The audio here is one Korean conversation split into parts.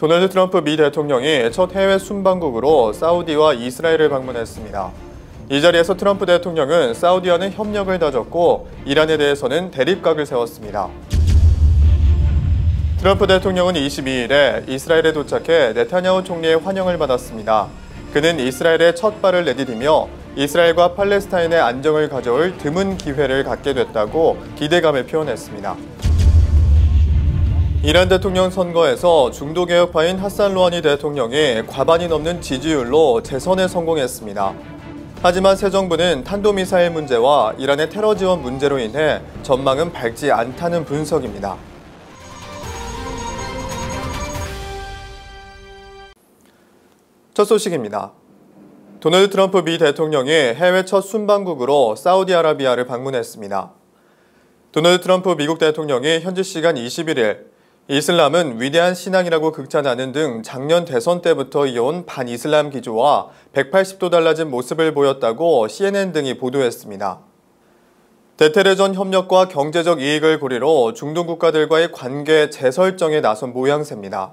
도널드 트럼프 미 대통령이 첫 해외 순방국으로 사우디와 이스라엘을 방문했습니다. 이 자리에서 트럼프 대통령은 사우디와는 협력을 다졌고 이란에 대해서는 대립각을 세웠습니다. 트럼프 대통령은 22일에 이스라엘에 도착해 네타냐후 총리의 환영을 받았습니다. 그는 이스라엘에 첫 발을 내디디며 이스라엘과 팔레스타인의 안정을 가져올 드문 기회를 갖게 됐다고 기대감을 표현했습니다. 이란 대통령 선거에서 중도개혁파인 하산 로하니 대통령이 과반이 넘는 지지율로 재선에 성공했습니다. 하지만 새 정부는 탄도미사일 문제와 이란의 테러 지원 문제로 인해 전망은 밝지 않다는 분석입니다. 첫 소식입니다. 도널드 트럼프 미 대통령이 해외 첫 순방국으로 사우디아라비아를 방문했습니다. 도널드 트럼프 미국 대통령이 현지 시간 21일 이슬람은 위대한 신앙이라고 극찬하는 등 작년 대선 때부터 이어온 반이슬람 기조와 180도 달라진 모습을 보였다고 CNN 등이 보도했습니다. 대테러전 협력과 경제적 이익을 고리로 중동 국가들과의 관계 재설정에 나선 모양새입니다.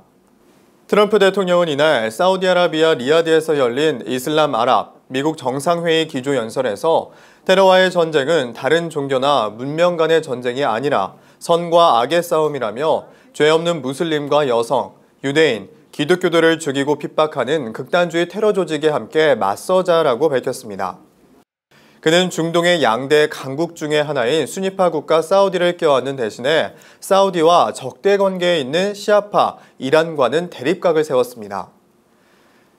트럼프 대통령은 이날 사우디아라비아 리야드에서 열린 이슬람 아랍 미국 정상회의 기조연설에서 테러와의 전쟁은 다른 종교나 문명 간의 전쟁이 아니라 선과 악의 싸움이라며 죄 없는 무슬림과 여성, 유대인, 기독교도를 죽이고 핍박하는 극단주의 테러 조직에 함께 맞서자라고 밝혔습니다. 그는 중동의 양대 강국 중의 하나인 수니파 국가 사우디를 껴안는 대신에 사우디와 적대 관계에 있는 시아파 이란과는 대립각을 세웠습니다.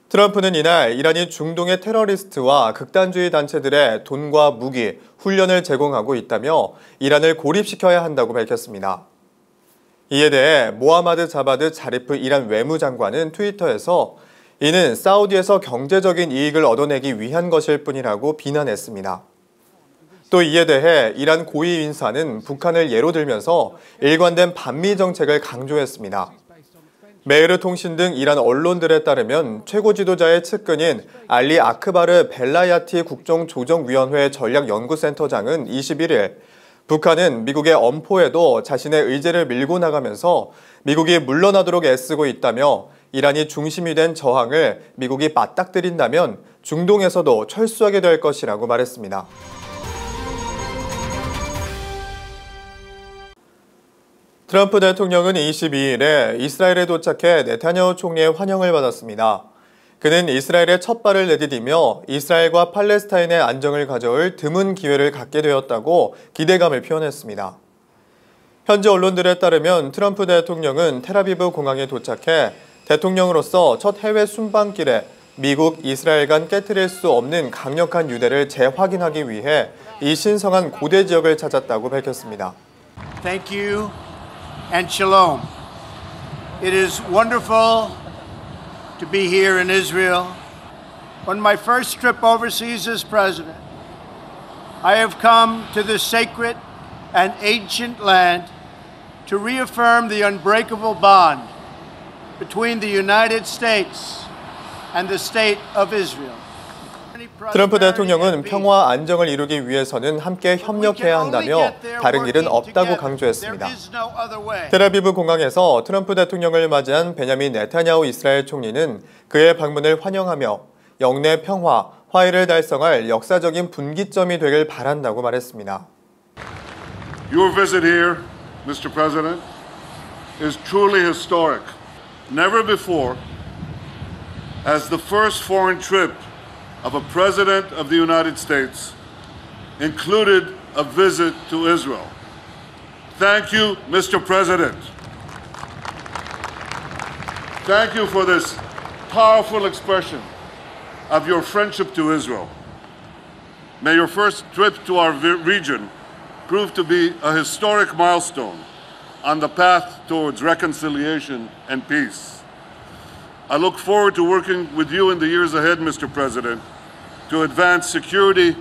트럼프는 이날 이란이 중동의 테러리스트와 극단주의 단체들의 돈과 무기, 훈련을 제공하고 있다며 이란을 고립시켜야 한다고 밝혔습니다. 이에 대해 모하마드 자바드 자리프 이란 외무장관은 트위터에서 이는 사우디에서 경제적인 이익을 얻어내기 위한 것일 뿐이라고 비난했습니다. 또 이에 대해 이란 고위 인사는 북한을 예로 들면서 일관된 반미 정책을 강조했습니다. 메흐르 통신 등 이란 언론들에 따르면 최고 지도자의 측근인 알리 아크바르 벨라야티 국정조정위원회 전략연구센터장은 21일 북한은 미국의 엄포에도 자신의 의제를 밀고 나가면서 미국이 물러나도록 애쓰고 있다며 이란이 중심이 된 저항을 미국이 맞닥뜨린다면 중동에서도 철수하게 될 것이라고 말했습니다. 트럼프 대통령은 22일에 이스라엘에 도착해 네타냐후 총리의 환영을 받았습니다. 그는 이스라엘에 첫 발을 내디디며 이스라엘과 팔레스타인의 안정을 가져올 드문 기회를 갖게 되었다고 기대감을 표현했습니다. 현지 언론들에 따르면 트럼프 대통령은 텔아비브 공항에 도착해 대통령으로서 첫 해외 순방길에 미국, 이스라엘 간 깨트릴 수 없는 강력한 유대를 재확인하기 위해 이 신성한 고대 지역을 찾았다고 밝혔습니다. Thank you and shalom. It is wonderful to be here in Israel. On my first trip overseas as president, I have come to this sacred and ancient land to reaffirm the unbreakable bond between the United States and the state of Israel. 트럼프 대통령은 평화와 안정을 이루기 위해서는 함께 협력해야 한다며 다른 길은 없다고 강조했습니다. 텔아비브 공항에서 트럼프 대통령을 맞이한 베냐민 네타냐후 이스라엘 총리는 그의 방문을 환영하며 영내 평화, 화해를 달성할 역사적인 분기점이 되길 바란다고 말했습니다. Your visit here, Mr. President, is truly historic. Never before has the first foreign trip of a President of the United States included a visit to Israel. Thank you, Mr. President. Thank you for this powerful expression of your friendship to Israel. May your first trip to our region prove to be a historic milestone on the path towards reconciliation and peace. I look forward to working with you in the years ahead, Mr. President, to advance security,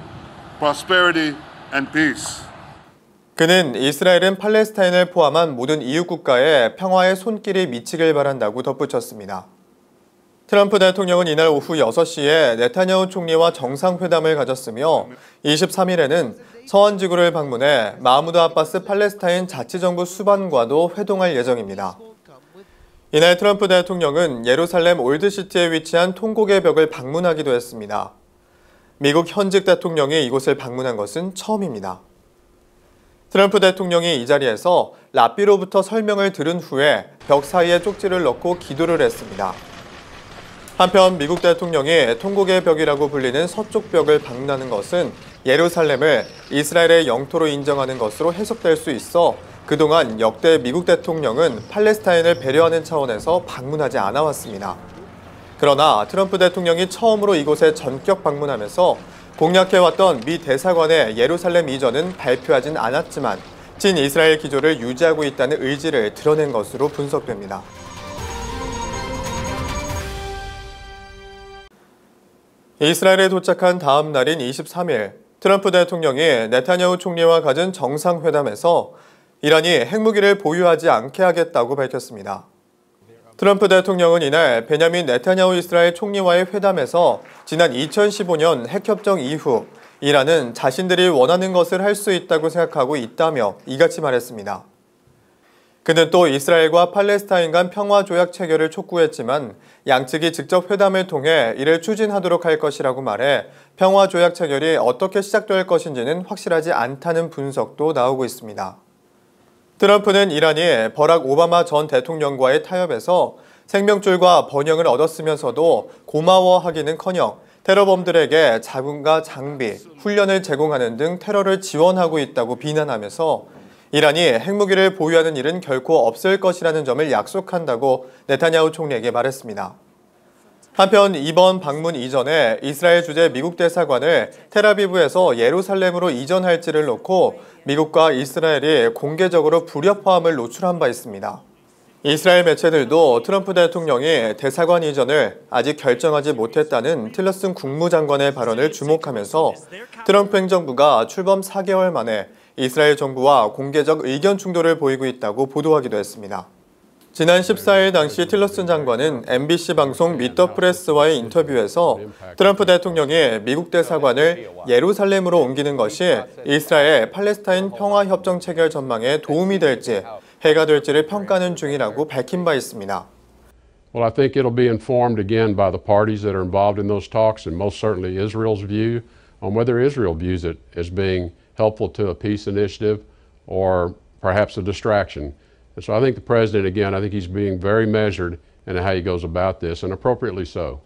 prosperity, and peace. 그는 이스라엘은 팔레스타인을 포함한 모든 이웃 국가에 평화의 손길이 미치길 바란다고 덧붙였습니다. 트럼프 대통령은 이날 오후 6시에 네타냐후 총리와 정상회담을 가졌으며 23일에는 서한 지구를 방문해 마흐무드 아바스 팔레스타인 자치정부 수반과도 회동할 예정입니다. 이날 트럼프 대통령은 예루살렘 올드시티에 위치한 통곡의 벽을 방문하기도 했습니다. 미국 현직 대통령이 이곳을 방문한 것은 처음입니다. 트럼프 대통령이 이 자리에서 랍비로부터 설명을 들은 후에 벽 사이에 쪽지를 넣고 기도를 했습니다. 한편 미국 대통령이 통곡의 벽이라고 불리는 서쪽 벽을 방문하는 것은 예루살렘을 이스라엘의 영토로 인정하는 것으로 해석될 수 있어 그동안 역대 미국 대통령은 팔레스타인을 배려하는 차원에서 방문하지 않아왔습니다. 그러나 트럼프 대통령이 처음으로 이곳에 전격 방문하면서 공약해왔던 미 대사관의 예루살렘 이전은 발표하진 않았지만 친이스라엘 기조를 유지하고 있다는 의지를 드러낸 것으로 분석됩니다. 이스라엘에 도착한 다음 날인 23일, 트럼프 대통령이 네타냐후 총리와 가진 정상회담에서 이란이 핵무기를 보유하지 않게 하겠다고 밝혔습니다. 트럼프 대통령은 이날 베냐민 네타냐후 이스라엘 총리와의 회담에서 지난 2015년 핵협정 이후 이란은 자신들이 원하는 것을 할 수 있다고 생각하고 있다며 이같이 말했습니다. 그는 또 이스라엘과 팔레스타인 간 평화조약 체결을 촉구했지만 양측이 직접 회담을 통해 이를 추진하도록 할 것이라고 말해 평화조약 체결이 어떻게 시작될 것인지는 확실하지 않다는 분석도 나오고 있습니다. 트럼프는 이란이 버락 오바마 전 대통령과의 타협에서 생명줄과 번영을 얻었으면서도 고마워하기는커녕 테러범들에게 자금과 장비, 훈련을 제공하는 등 테러를 지원하고 있다고 비난하면서 이란이 핵무기를 보유하는 일은 결코 없을 것이라는 점을 약속한다고 네타냐후 총리에게 말했습니다. 한편 이번 방문 이전에 이스라엘 주재 미국 대사관을 텔아비브에서 예루살렘으로 이전할지를 놓고 미국과 이스라엘이 공개적으로 불협화음을 노출한 바 있습니다. 이스라엘 매체들도 트럼프 대통령이 대사관 이전을 아직 결정하지 못했다는 틸러슨 국무장관의 발언을 주목하면서 트럼프 행정부가 출범 4개월 만에 이스라엘 정부와 공개적 의견 충돌을 보이고 있다고 보도하기도 했습니다. 지난 14일 당시 틸러슨 장관은 MBC 방송 미더 프레스와의 인터뷰에서 트럼프 대통령이 미국 대사관을 예루살렘으로 옮기는 것이 이스라엘 팔레스타인 평화협정 체결 전망에 도움이 될지 해가 될지를 평가하는 중이라고 밝힌 바 있습니다. Well, I think it'll be informed again by the parties that are involved in those talks and most certainly Israel's view on whether Israel views it as being helpful to a peace initiative or perhaps a distraction. And so I think the president, again, I think he's being very measured in how he goes about this, and appropriately so.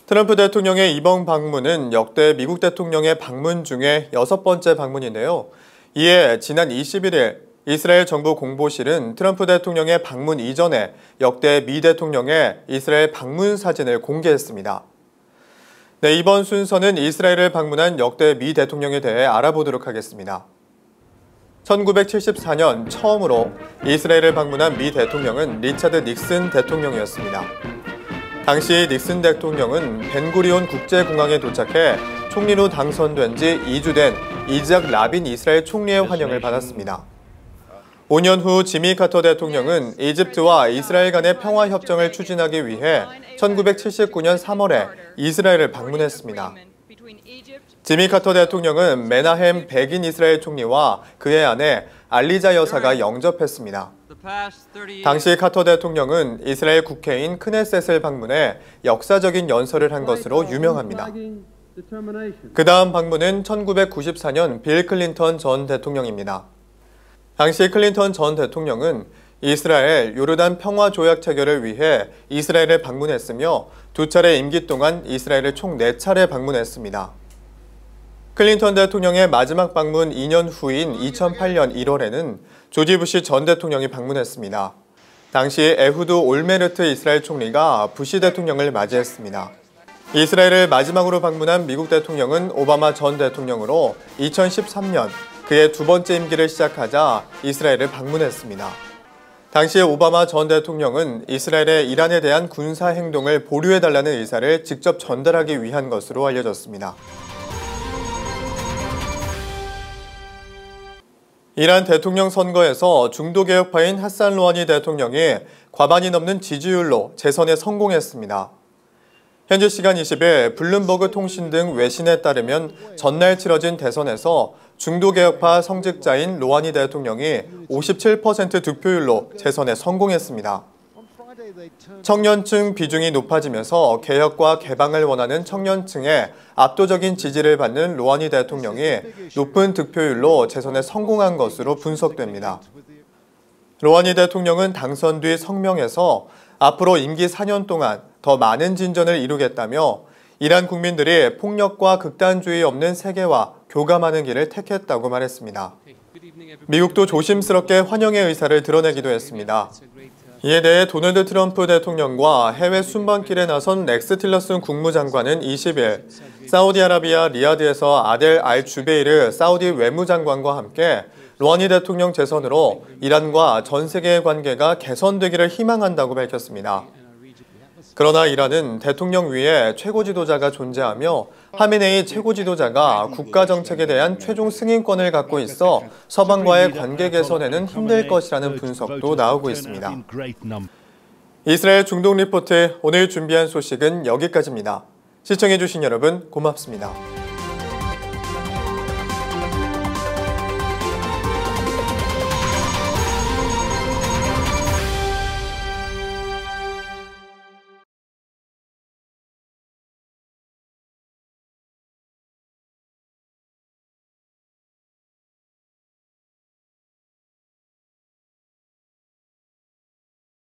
트럼프 대통령의 이번 방문은 역대 미국 대통령의 방문 중에 6번째 방문인데요. 이에 지난 21일 이스라엘 정부 공보실은 트럼프 대통령의 방문 이전에 역대 미 대통령의 이스라엘 방문 사진을 공개했습니다. 네, 이번 순서는 이스라엘을 방문한 역대 미 대통령에 대해 알아보도록 하겠습니다. 1974년 처음으로 이스라엘을 방문한 미 대통령은 리차드 닉슨 대통령이었습니다. 당시 닉슨 대통령은 벤구리온 국제공항에 도착해 총리로 당선된 지 2주 된 이즈악 라빈 이스라엘 총리의 환영을 받았습니다. 5년 후 지미 카터 대통령은 이집트와 이스라엘 간의 평화협정을 추진하기 위해 1979년 3월에 이스라엘을 방문했습니다. 지미 카터 대통령은 메나헴 백인 이스라엘 총리와 그의 아내 알리자 여사가 영접했습니다. 당시 카터 대통령은 이스라엘 국회인 크네셋을 방문해 역사적인 연설을 한 것으로 유명합니다. 그 다음 방문은 1994년 빌 클린턴 전 대통령입니다. 당시 클린턴 전 대통령은 이스라엘 요르단 평화조약 체결을 위해 이스라엘을 방문했으며 2차례 임기 동안 이스라엘을 총 4차례 방문했습니다. 클린턴 대통령의 마지막 방문 2년 후인 2008년 1월에는 조지 부시 전 대통령이 방문했습니다. 당시 에후드 올메르트 이스라엘 총리가 부시 대통령을 맞이했습니다. 이스라엘을 마지막으로 방문한 미국 대통령은 오바마 전 대통령으로 2013년 그의 2번째 임기를 시작하자 이스라엘을 방문했습니다. 당시 오바마 전 대통령은 이스라엘의 이란에 대한 군사 행동을 보류해달라는 의사를 직접 전달하기 위한 것으로 알려졌습니다. 이란 대통령 선거에서 중도개혁파인 하산 로하니 대통령이 과반이 넘는 지지율로 재선에 성공했습니다. 현지 시간 20일 블룸버그 통신 등 외신에 따르면 전날 치러진 대선에서 중도개혁파 성직자인 로하니 대통령이 57% 득표율로 재선에 성공했습니다. 청년층 비중이 높아지면서 개혁과 개방을 원하는 청년층의 압도적인 지지를 받는 로하니 대통령이 높은 득표율로 재선에 성공한 것으로 분석됩니다. 로하니 대통령은 당선 뒤 성명에서 앞으로 임기 4년 동안 더 많은 진전을 이루겠다며 이란 국민들이 폭력과 극단주의 없는 세계와 교감하는 길을 택했다고 말했습니다. 미국도 조심스럽게 환영의 의사를 드러내기도 했습니다. 이에 대해 도널드 트럼프 대통령과 해외 순번길에 나선 렉스 틸러슨 국무장관은 20일 사우디아라비아 리야드에서 아델 알 주베이르 사우디 외무장관과 함께 로하니 대통령 재선으로 이란과 전 세계의 관계가 개선되기를 희망한다고 밝혔습니다. 그러나 이란은 대통령 위에 최고 지도자가 존재하며 하메네이 최고 지도자가 국가 정책에 대한 최종 승인권을 갖고 있어 서방과의 관계 개선에는 힘들 것이라는 분석도 나오고 있습니다. 이스라엘 중동 리포트 오늘 준비한 소식은 여기까지입니다. 시청해주신 여러분 고맙습니다.